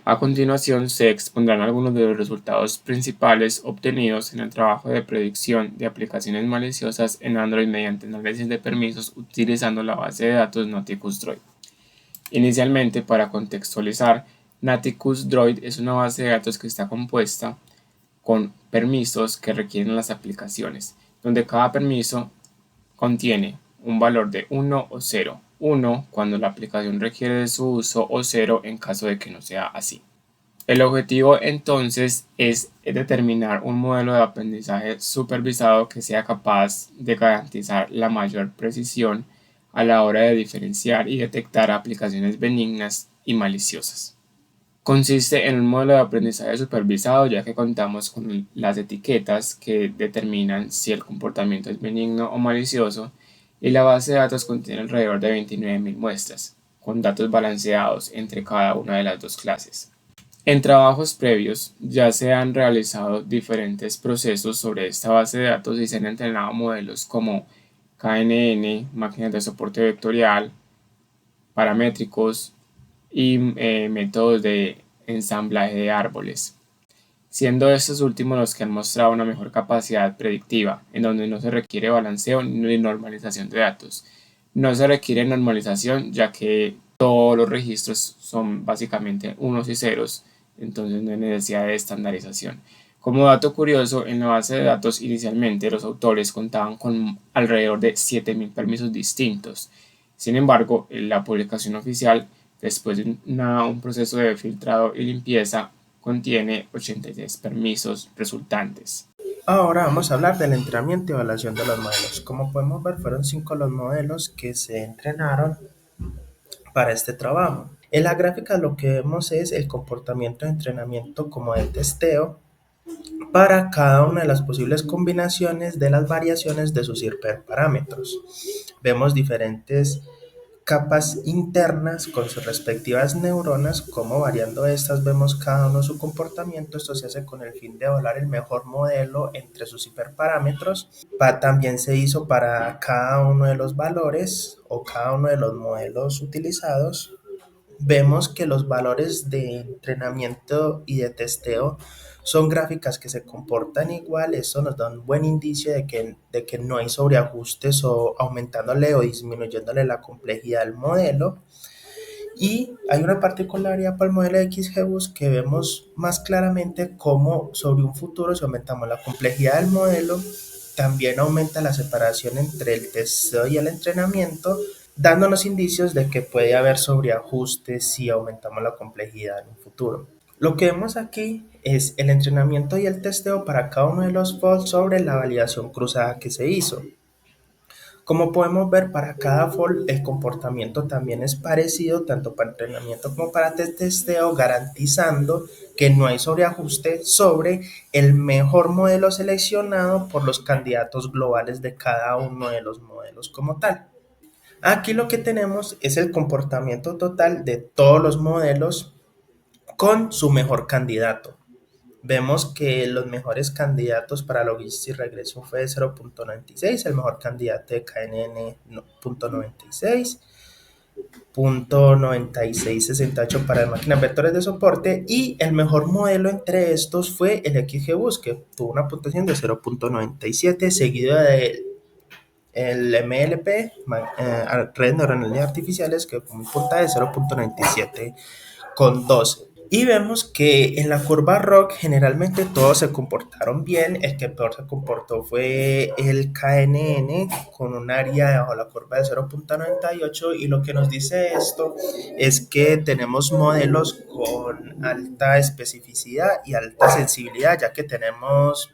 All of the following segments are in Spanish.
A continuación se expondrán algunos de los resultados principales obtenidos en el trabajo de predicción de aplicaciones maliciosas en Android mediante análisis de permisos utilizando la base de datos Nauticus Droid. Inicialmente, para contextualizar, Nauticus Droid es una base de datos que está compuesta con permisos que requieren las aplicaciones, donde cada permiso contiene un valor de 1 o 0, 1 cuando la aplicación requiere de su uso o 0 en caso de que no sea así. El objetivo entonces es determinar un modelo de aprendizaje supervisado que sea capaz de garantizar la mayor precisión a la hora de diferenciar y detectar aplicaciones benignas y maliciosas. Consiste en un modelo de aprendizaje supervisado ya que contamos con las etiquetas que determinan si el comportamiento es benigno o malicioso y la base de datos contiene alrededor de 29.000 muestras, con datos balanceados entre cada una de las dos clases. En trabajos previos ya se han realizado diferentes procesos sobre esta base de datos y se han entrenado modelos como KNN, máquinas de soporte vectorial, paramétricos y métodos de ensamblaje de árboles, siendo estos últimos los que han mostrado una mejor capacidad predictiva, en donde no se requiere balanceo ni normalización de datos. No se requiere normalización ya que todos los registros son básicamente unos y ceros, entonces no hay necesidad de estandarización. Como dato curioso, en la base de datos inicialmente los autores contaban con alrededor de 7.000 permisos distintos. Sin embargo, en la publicación oficial, después de un proceso de filtrado y limpieza, contiene 86 permisos resultantes. Ahora vamos a hablar del entrenamiento y evaluación de los modelos. Como podemos ver, fueron 5 los modelos que se entrenaron para este trabajo. En la gráfica lo que vemos es el comportamiento de entrenamiento como de testeo para cada una de las posibles combinaciones de las variaciones de sus hiperparámetros. Vemos diferentes capas internas con sus respectivas neuronas, como variando estas vemos cada uno su comportamiento. Esto se hace con el fin de evaluar el mejor modelo entre sus hiperparámetros. También se hizo para cada uno de los valores o cada uno de los modelos utilizados. Vemos que los valores de entrenamiento y de testeo son gráficas que se comportan igual. Eso nos da un buen indicio de que no hay sobreajustes o aumentándole o disminuyéndole la complejidad del modelo. Y hay una particularidad para el modelo de XGBoost que vemos más claramente cómo sobre un futuro, si aumentamos la complejidad del modelo, también aumenta la separación entre el testeo y el entrenamiento, dándonos indicios de que puede haber sobreajustes si aumentamos la complejidad en un futuro. Lo que vemos aquí es el entrenamiento y el testeo para cada uno de los faults sobre la validación cruzada que se hizo. Como podemos ver, para cada fault el comportamiento también es parecido, tanto para entrenamiento como para testeo, garantizando que no hay sobreajuste sobre el mejor modelo seleccionado por los candidatos globales de cada uno de los modelos como tal. Aquí lo que tenemos es el comportamiento total de todos los modelos con su mejor candidato. Vemos que los mejores candidatos para Logistic Regression fue de 0.96, el mejor candidato de KNN 0.96, 0.9668 para máquinas vectores de soporte, y el mejor modelo entre estos fue el XGBoost, que tuvo una puntuación de 0.97, seguido de el MLP, redes neuronales artificiales, que fue un puntaje de 0.97 con 12. Y vemos que en la curva ROC generalmente todos se comportaron bien. El que peor se comportó fue el KNN con un área debajo de la curva de 0.98, y lo que nos dice esto es que tenemos modelos con alta especificidad y alta sensibilidad, ya que tenemos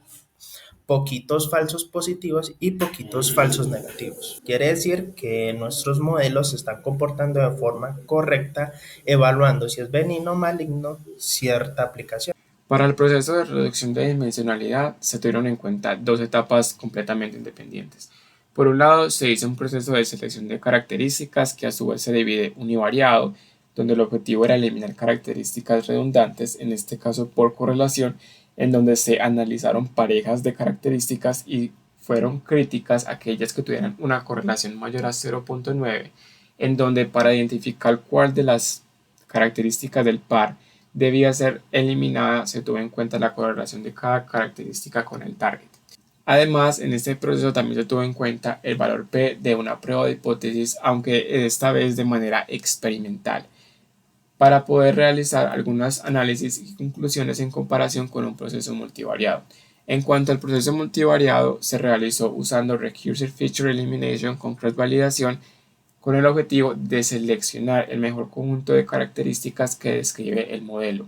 poquitos falsos positivos y poquitos falsos negativos. Quiere decir que nuestros modelos se están comportando de forma correcta, evaluando si es benigno o maligno cierta aplicación. Para el proceso de reducción de dimensionalidad se tuvieron en cuenta dos etapas completamente independientes. Por un lado, se hizo un proceso de selección de características que a su vez se divide univariado, donde el objetivo era eliminar características redundantes, en este caso por correlación, en donde se analizaron parejas de características y fueron críticas aquellas que tuvieran una correlación mayor a 0.9, en donde para identificar cuál de las características del par debía ser eliminada, se tuvo en cuenta la correlación de cada característica con el target. Además, en este proceso también se tuvo en cuenta el valor P de una prueba de hipótesis, aunque esta vez de manera experimental, para poder realizar algunos análisis y conclusiones en comparación con un proceso multivariado. En cuanto al proceso multivariado, se realizó usando Recursive Feature Elimination con cross-validación con el objetivo de seleccionar el mejor conjunto de características que describe el modelo.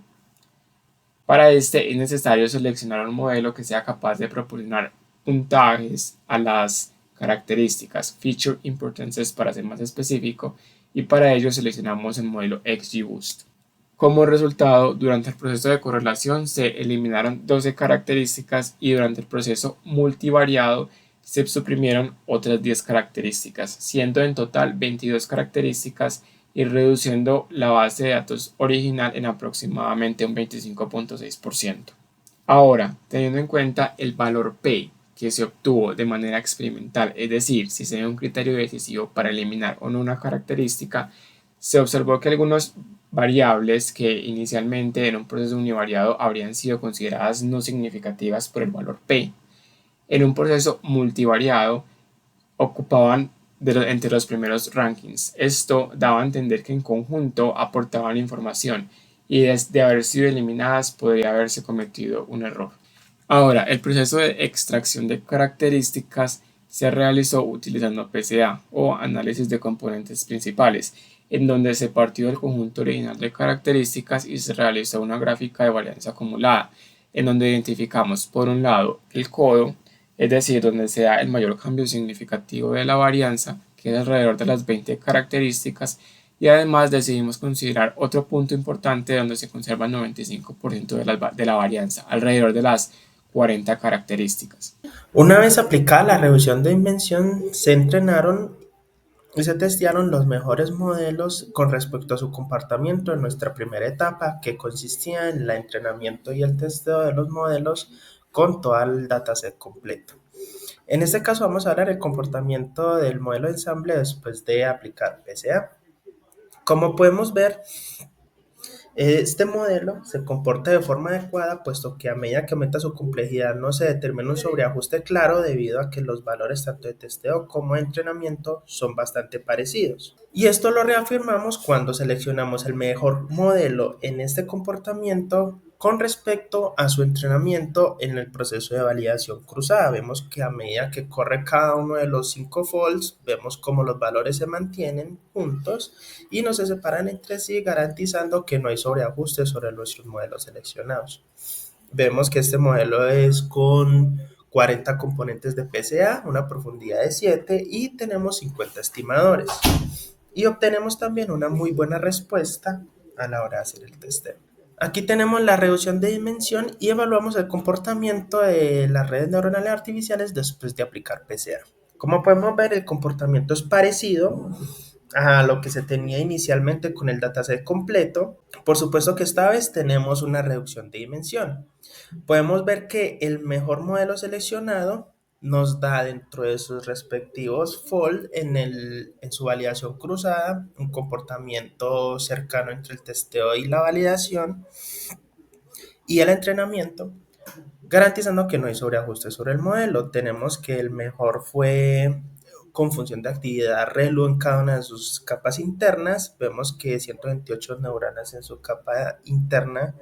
Para este es necesario seleccionar un modelo que sea capaz de proporcionar puntajes a las características, feature importances para ser más específico, y para ello seleccionamos el modelo XGBoost. Como resultado, durante el proceso de correlación se eliminaron 12 características y durante el proceso multivariado se suprimieron otras 10 características, siendo en total 22 características y reduciendo la base de datos original en aproximadamente un 25.6%. Ahora, teniendo en cuenta el valor P que se obtuvo de manera experimental, es decir, si se ve un criterio decisivo para eliminar o no una característica, se observó que algunas variables que inicialmente en un proceso univariado habrían sido consideradas no significativas por el valor P, en un proceso multivariado ocupaban entre los primeros rankings. Esto daba a entender que en conjunto aportaban información y desde haber sido eliminadas podría haberse cometido un error. Ahora, el proceso de extracción de características se realizó utilizando PCA o análisis de componentes principales, en donde se partió del conjunto original de características y se realizó una gráfica de varianza acumulada, en donde identificamos por un lado el codo, es decir, donde se da el mayor cambio significativo de la varianza, que es alrededor de las 20 características, y además decidimos considerar otro punto importante donde se conserva el 95% de la varianza, alrededor de las 40 características. Una vez aplicada la revisión de dimensión, se entrenaron y se testearon los mejores modelos con respecto a su comportamiento en nuestra primera etapa, que consistía en el entrenamiento y el testeo de los modelos con todo el dataset completo. En este caso vamos a hablar del comportamiento del modelo de ensamble después de aplicar PCA. Como podemos ver, este modelo se comporta de forma adecuada, puesto que a medida que aumenta su complejidad no se determina un sobreajuste claro debido a que los valores tanto de testeo como de entrenamiento son bastante parecidos. Y esto lo reafirmamos cuando seleccionamos el mejor modelo en este comportamiento con respecto a su entrenamiento en el proceso de validación cruzada. Vemos que a medida que corre cada uno de los 5 folds, vemos cómo los valores se mantienen juntos y no se separan entre sí, garantizando que no hay sobreajustes sobre nuestros modelos seleccionados. Vemos que este modelo es con 40 componentes de PCA, una profundidad de 7 y tenemos 50 estimadores. Y obtenemos también una muy buena respuesta a la hora de hacer el testeo. Aquí tenemos la reducción de dimensión y evaluamos el comportamiento de las redes neuronales artificiales después de aplicar PCA. Como podemos ver, el comportamiento es parecido a lo que se tenía inicialmente con el dataset completo. Por supuesto que esta vez tenemos una reducción de dimensión. Podemos ver que el mejor modelo seleccionado nos da dentro de sus respectivos fold en su validación cruzada un comportamiento cercano entre el testeo y la validación y el entrenamiento, garantizando que no hay sobreajuste sobre el modelo. Tenemos que el mejor fue con función de actividad ReLU en cada una de sus capas internas. Vemos que 128 neuronas en su capa interna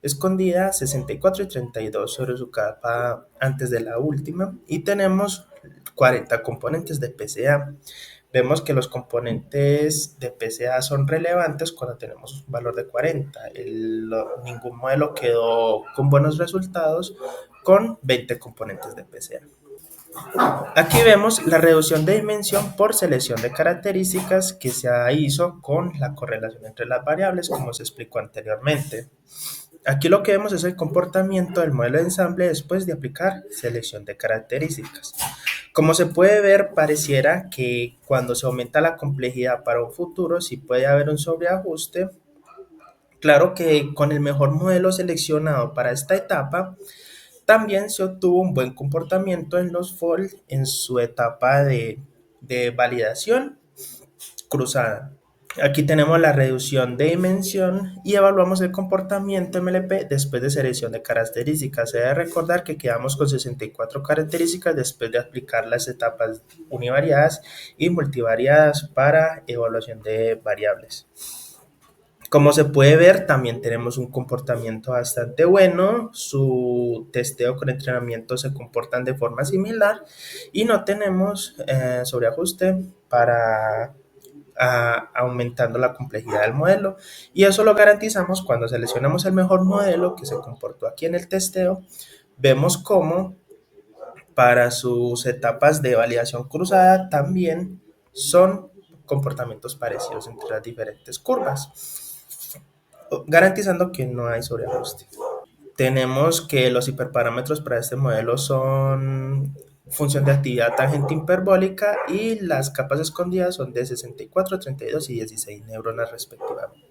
escondida, 64 y 32 sobre su capa antes de la última, y tenemos 40 componentes de PCA. Vemos que los componentes de PCA son relevantes cuando tenemos un valor de 40. Ningún modelo quedó con buenos resultados con 20 componentes de PCA. Aquí vemos la reducción de dimensión por selección de características que se hizo con la correlación entre las variables, como se explicó anteriormente. Aquí lo que vemos es el comportamiento del modelo de ensamble después de aplicar selección de características. Como se puede ver, pareciera que cuando se aumenta la complejidad para un futuro, sí puede haber un sobreajuste. Claro que con el mejor modelo seleccionado para esta etapa, también se obtuvo un buen comportamiento en los fold en su etapa de validación cruzada. Aquí tenemos la reducción de dimensión y evaluamos el comportamiento MLP después de selección de características. Se debe recordar que quedamos con 64 características después de aplicar las etapas univariadas y multivariadas para evaluación de variables. Como se puede ver, también tenemos un comportamiento bastante bueno. Su testeo con entrenamiento se comportan de forma similar y no tenemos sobreajuste para aumentando la complejidad del modelo. Y eso lo garantizamos cuando seleccionamos el mejor modelo que se comportó aquí en el testeo. Vemos cómo para sus etapas de validación cruzada también son comportamientos parecidos entre las diferentes curvas, garantizando que no hay sobreajuste. Tenemos que los hiperparámetros para este modelo son función de actividad tangente hiperbólica y las capas escondidas son de 64, 32 y 16 neuronas respectivamente.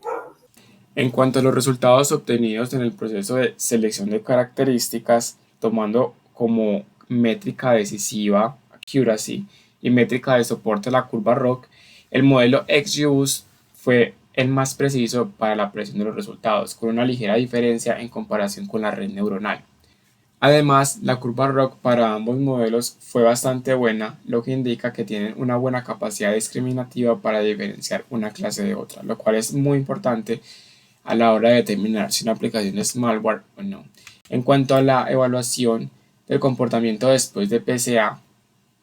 En cuanto a los resultados obtenidos en el proceso de selección de características, tomando como métrica decisiva accuracy y métrica de soporte la curva ROC, el modelo XGBoost fue el más preciso para la predicción de los resultados, con una ligera diferencia en comparación con la red neuronal. Además, la curva ROC para ambos modelos fue bastante buena, lo que indica que tienen una buena capacidad discriminativa para diferenciar una clase de otra, lo cual es muy importante a la hora de determinar si una aplicación es malware o no. En cuanto a la evaluación del comportamiento después de PCA,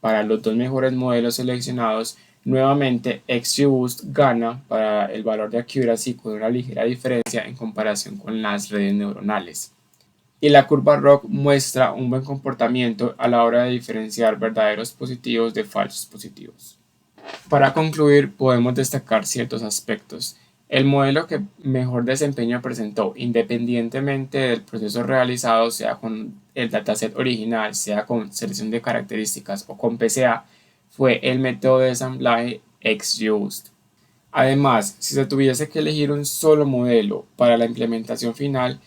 para los dos mejores modelos seleccionados, nuevamente XGBoost gana para el valor de accuracy con una ligera diferencia en comparación con las redes neuronales. Y la curva ROC muestra un buen comportamiento a la hora de diferenciar verdaderos positivos de falsos positivos. Para concluir, podemos destacar ciertos aspectos. El modelo que mejor desempeño presentó, independientemente del proceso realizado, sea con el dataset original, sea con selección de características o con PCA, fue el método de ensamblaje XGBoost. Además, si se tuviese que elegir un solo modelo para la implementación final,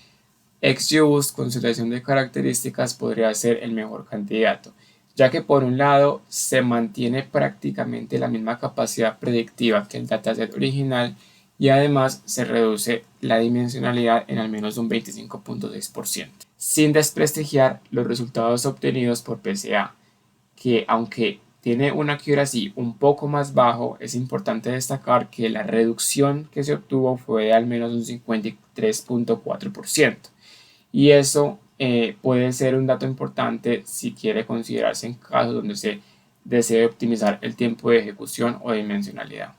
XGBoost con selección de características podría ser el mejor candidato, ya que por un lado se mantiene prácticamente la misma capacidad predictiva que el dataset original y además se reduce la dimensionalidad en al menos un 25.6%, sin desprestigiar los resultados obtenidos por PCA, que aunque tiene una accuracy un poco más bajo, es importante destacar que la reducción que se obtuvo fue de al menos un 53.4%. Y eso puede ser un dato importante si quiere considerarse en casos donde se desee optimizar el tiempo de ejecución o dimensionalidad.